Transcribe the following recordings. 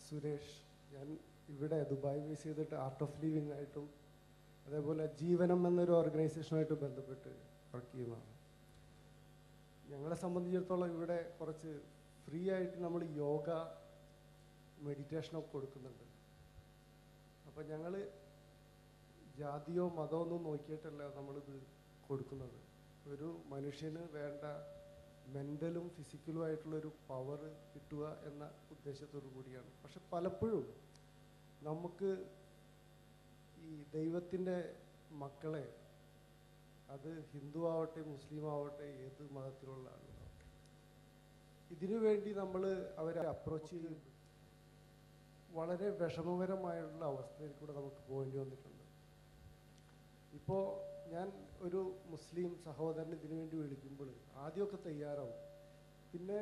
സുരേഷ്. ഞാൻ ഇവിടെ Dubai base ചെയ്തിട്ട് ആർട്ട് ഓഫ് ലിവിങ് ആയിട്ടും അതേപോലെ ജീവനം എന്നൊരു ഓർഗനൈസേഷനുമായിട്ട് ബന്ധപ്പെട്ട് വർക്ക് ചെയ്യുന്നതാണ്. ഞങ്ങളെ സംബന്ധിച്ചിടത്തോളം ഇവിടെ കുറച്ച് ഫ്രീ ആയിട്ട് നമ്മൾ യോഗ മെഡിറ്റേഷനൊക്കെ കൊടുക്കുന്നുണ്ട്. അപ്പം ഞങ്ങൾ ജാതിയോ മതമോ ഒന്നും നോക്കിയിട്ടല്ല നമ്മളിത് കൊടുക്കുന്നത്. ഒരു മനുഷ്യന് വേണ്ട മെൻ്റലും ഫിസിക്കലും ആയിട്ടുള്ളൊരു പവർ കിട്ടുക എന്ന ഉദ്ദേശത്തോടു കൂടിയാണ്. പക്ഷെ പലപ്പോഴും നമുക്ക് ഈ ദൈവത്തിൻ്റെ മക്കളെ, അത് ഹിന്ദു ആവട്ടെ മുസ്ലിം ആവട്ടെ ഏത് മതത്തിലുള്ള ആളുകളാവട്ടെ, ഇതിനു വേണ്ടി നമ്മൾ അവരെ അപ്രോച്ച് ചെയ്യും വളരെ വിഷമകരമായുള്ള അവസ്ഥയിൽ കൂടെ നമുക്ക് പോകേണ്ടി വന്നിട്ടുണ്ട്. ഇപ്പോൾ ഞാൻ ഒരു മുസ്ലിം സഹോദരൻ ഇതിനു വേണ്ടി വിളിക്കുമ്പോൾ ആദ്യമൊക്കെ തയ്യാറാവും, പിന്നെ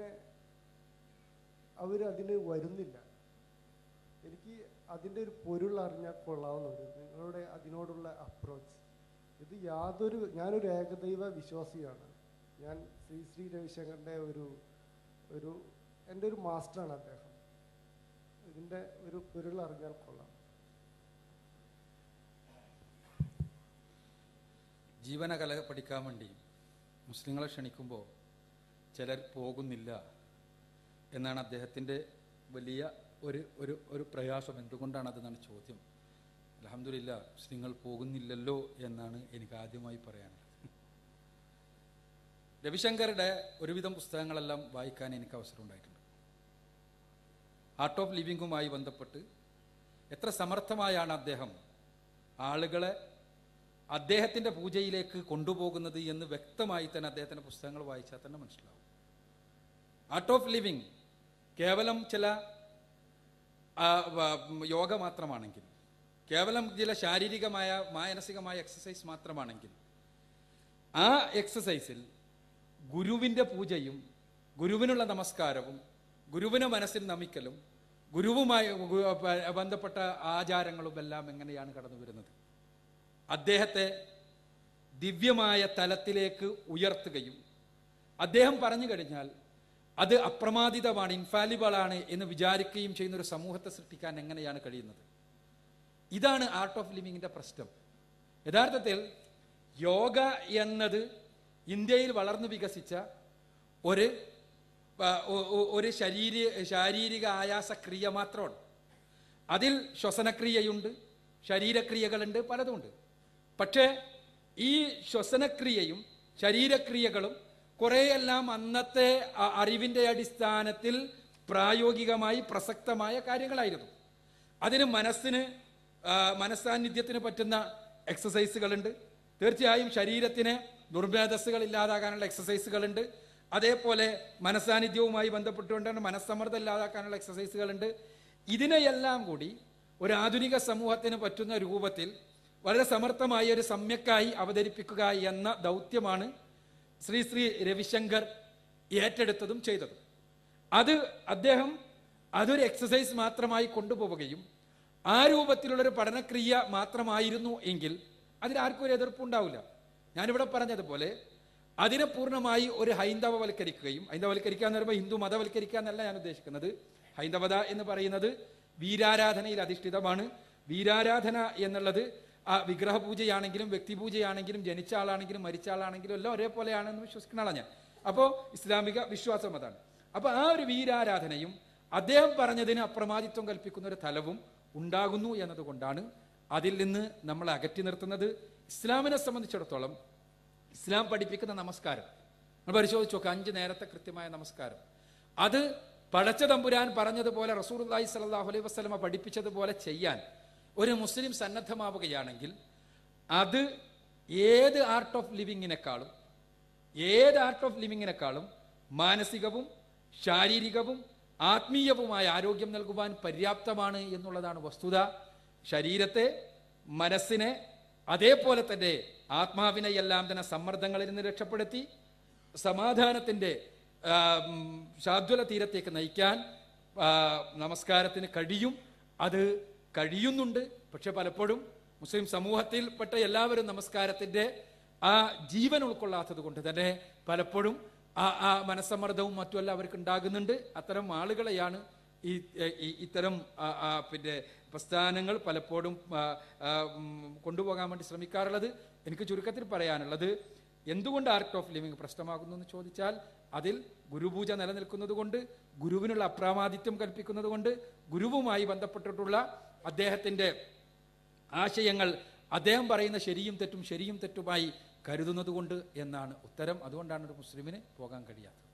അവരതിന് വരുന്നില്ല. എനിക്ക് അതിൻ്റെ ഒരു പൊരുൾ അറിഞ്ഞാൽ കൊള്ളാവുന്നുണ്ട് നിങ്ങളുടെ അതിനോടുള്ള അപ്രോച്ച്. ഇത് ഞാനൊരു ഏകദൈവ വിശ്വാസിയാണ്. ഞാൻ ശ്രീ രവിശങ്കറിൻ്റെ എൻ്റെ ഒരു മാസ്റ്ററാണ് അദ്ദേഹം. ഇതിൻ്റെ ഒരു പൊരുൾ അറിഞ്ഞാൽ കൊള്ളാം. ജീവനകല പഠിക്കാൻ വേണ്ടി മുസ്ലിങ്ങളെ ക്ഷണിക്കുമ്പോൾ ചിലർ പോകുന്നില്ല എന്നാണ് അദ്ദേഹത്തിൻ്റെ വലിയ ഒരു പ്രയാസം. എന്തുകൊണ്ടാണ് അതെന്നാണ് ചോദ്യം. അൽഹംദുലില്ലാ മുസ്ലിങ്ങൾ പോകുന്നില്ലല്ലോ എന്നാണ് എനിക്ക് ആദ്യമായി പറയാനുള്ളത്. രവിശങ്കറുടെ ഒരുവിധം പുസ്തകങ്ങളെല്ലാം വായിക്കാൻ എനിക്ക് അവസരം ഉണ്ടായിട്ടുണ്ട്. ആർട്ട് ഓഫ് ലിവിങ്ങുമായി ബന്ധപ്പെട്ട് എത്ര സമർത്ഥമായാണ് അദ്ദേഹം ആളുകളെ അദ്ദേഹത്തിൻ്റെ പൂജയിലേക്ക് കൊണ്ടുപോകുന്നത് എന്ന് വ്യക്തമായി തന്നെ അദ്ദേഹത്തിൻ്റെ പുസ്തകങ്ങൾ വായിച്ചാൽ തന്നെ മനസ്സിലാവും. ആർട്ട് ഓഫ് ലിവിങ് കേവലം ചില യോഗ മാത്രമാണെങ്കിൽ, കേവലം ചില ശാരീരികമായ മാനസികമായ എക്സസൈസ് മാത്രമാണെങ്കിൽ, ആ എക്സസൈസിൽ ഗുരുവിൻ്റെ പൂജയും ഗുരുവിനുള്ള നമസ്കാരവും ഗുരുവിനെ മനസ്സിൽ നമിക്കലും ഗുരുവുമായി ബന്ധപ്പെട്ട ആചാരങ്ങളും എല്ലാം എങ്ങനെയാണ് കടന്നു വരുന്നത്? അദ്ദേഹത്തെ ദിവ്യമായ തലത്തിലേക്ക് ഉയർത്തുകയും അദ്ദേഹം പറഞ്ഞു കഴിഞ്ഞാൽ അത് അപ്രമാദിതമാണ്, ഇൻഫാലിബിളാണ് എന്ന് വിചാരിക്കുകയും ചെയ്യുന്ന ഒരു സമൂഹത്തെ സൃഷ്ടിക്കാൻ എങ്ങനെയാണ് കഴിയുന്നത്? ഇതാണ് ആർട്ട് ഓഫ് ലിവിങ്ങിൻ്റെ പ്രശ്നം. യഥാർത്ഥത്തിൽ യോഗ എന്നത് ഇന്ത്യയിൽ വളർന്നു വികസിച്ച ഒരു ശാരീരിക ആയാസക്രിയ മാത്രമാണ്. അതിൽ ശ്വസനക്രിയയുണ്ട്, ശരീരക്രിയകളുണ്ട്, പലതുമുണ്ട്. പക്ഷേ ഈ ശ്വസനക്രിയയും ശരീരക്രിയകളും കുറേയെല്ലാം അന്നത്തെ അറിവിൻ്റെ അടിസ്ഥാനത്തിൽ പ്രായോഗികമായി പ്രസക്തമായ കാര്യങ്ങളായിരുന്നു. അതിന് മനസ്സാന്നിധ്യത്തിന് പറ്റുന്ന എക്സസൈസുകളുണ്ട്. തീർച്ചയായും ശരീരത്തിന് ദുർമേധസ്സുകൾ ഇല്ലാതാക്കാനുള്ള എക്സസൈസുകളുണ്ട്. അതേപോലെ മനസ്സാന്നിധ്യവുമായി ബന്ധപ്പെട്ടുകൊണ്ടാണ് മനസ്സമ്മർദ്ദം ഇല്ലാതാക്കാനുള്ള എക്സസൈസുകളുണ്ട്. ഇതിനെയെല്ലാം കൂടി ഒരു ആധുനിക സമൂഹത്തിന് പറ്റുന്ന രൂപത്തിൽ വളരെ സമർത്ഥമായ ഒരു സമ്യക്കായി അവതരിപ്പിക്കുക എന്ന ദൗത്യമാണ് ശ്രീ രവിശങ്കർ ഏറ്റെടുത്തതും ചെയ്തതും. അദ്ദേഹം അതൊരു എക്സസൈസ് മാത്രമായി കൊണ്ടുപോവുകയും ആ രൂപത്തിലുള്ളൊരു പഠനക്രിയ മാത്രമായിരുന്നു എങ്കിൽ അതിലാർക്കും ഒരു എതിർപ്പുണ്ടാവില്ല. ഞാനിവിടെ പറഞ്ഞതുപോലെ അതിനെ പൂർണ്ണമായി ഒരു ഹൈന്ദവവൽക്കരിക്കുകയും, ഹൈന്ദവവൽക്കരിക്കുക എന്ന് പറയുമ്പോൾ ഹിന്ദു മതവൽക്കരിക്കുക എന്നല്ല ഞാൻ ഉദ്ദേശിക്കുന്നത്. ഹൈന്ദവത എന്ന് പറയുന്നത് വീരാരാധനയിൽ അധിഷ്ഠിതമാണ്. വീരാരാധന എന്നുള്ളത് വിഗ്രഹപൂജയാണെങ്കിലും വ്യക്തിപൂജയാണെങ്കിലും ജനിച്ച ആളാണെങ്കിലും മരിച്ച ആളാണെങ്കിലും എല്ലാം ഒരേപോലെയാണെന്ന് വിശ്വസിക്കുന്ന ആളാണ് ഞാൻ. അപ്പോൾ ഇസ്ലാമിക വിശ്വാസം അതാണ്. അപ്പോൾ ആ ഒരു വീരാരാധനയും അദ്ദേഹം പറഞ്ഞതിന് അപ്രമാദിത്വം കൽപ്പിക്കുന്ന ഒരു തലവും ഉണ്ടാകുന്നു എന്നതുകൊണ്ടാണ് അതിൽ നിന്ന് നമ്മൾ അകറ്റി നിർത്തുന്നത്. ഇസ്ലാമിനെ സംബന്ധിച്ചിടത്തോളം ഇസ്ലാം പഠിപ്പിക്കുന്ന നമസ്കാരം നമ്മൾ പരിശോധിച്ച് നോക്കുക. 5 നേരത്തെ കൃത്യമായ നമസ്കാരം, അത് പടച്ച തമ്പുരാൻ പറഞ്ഞതുപോലെ റസൂലുള്ളാഹി സ്വല്ലല്ലാഹു അലൈഹി വസല്ലമ പഠിപ്പിച്ചതുപോലെ ചെയ്യാൻ ഒരു മുസ്ലിം സന്നദ്ധമാവുകയാണെങ്കിൽ അത് ഏത് ആർട്ട് ഓഫ് ലിവിങ്ങിനേക്കാളും മാനസികവും ശാരീരികവും ആത്മീയവുമായ ആരോഗ്യം നൽകുവാൻ പര്യാപ്തമാണ് എന്നുള്ളതാണ് വസ്തുത. ശരീരത്തെ, മനസ്സിനെ, അതേപോലെ തന്നെ ആത്മാവിനെ എല്ലാം തന്നെ സമ്മർദ്ദങ്ങളിൽ നിന്ന് രക്ഷപ്പെടുത്തി സമാധാനത്തിൻ്റെ ശാദ്വല തീരത്തേക്ക് നയിക്കാൻ നമസ്കാരത്തിന് കഴിയും. അത് കഴിയുന്നുണ്ട്. പക്ഷെ പലപ്പോഴും മുസ്ലിം സമൂഹത്തിൽപ്പെട്ട എല്ലാവരും നമസ്കാരത്തിൻ്റെ ആ ജീവൻ ഉൾക്കൊള്ളാത്തത് കൊണ്ട് തന്നെ പലപ്പോഴും ആ മനസ്സമ്മർദ്ദവും മറ്റുമെല്ലാം അവർക്ക് ഉണ്ടാകുന്നുണ്ട്. അത്തരം ആളുകളെയാണ് ഇത്തരം പിന്നെ പ്രസ്ഥാനങ്ങൾ പലപ്പോഴും കൊണ്ടുപോകാൻ വേണ്ടി ശ്രമിക്കാറുള്ളത്. എനിക്ക് ചുരുക്കത്തിൽ പറയാനുള്ളത്, എന്തുകൊണ്ട് ആർട്ട് ഓഫ് ലിവിങ് പ്രശ്നമാകുന്നു എന്ന് ചോദിച്ചാൽ അതിൽ ഗുരുപൂജ നിലനിൽക്കുന്നത് കൊണ്ട്, ഗുരുവിനുള്ള അപ്രമാദിത്വം കൽപ്പിക്കുന്നത് കൊണ്ട്, ഗുരുവുമായി ബന്ധപ്പെട്ടിട്ടുള്ള അദ്ദേഹത്തിൻ്റെ ആശയങ്ങൾ അദ്ദേഹം പറയുന്ന ശരിയും തെറ്റുമായി കരുതുന്നത് കൊണ്ട് എന്നാണ് ഉത്തരം. അതുകൊണ്ടാണ് ഒരു മുസ്ലിമിന് പോകാൻ കഴിയാത്തത്.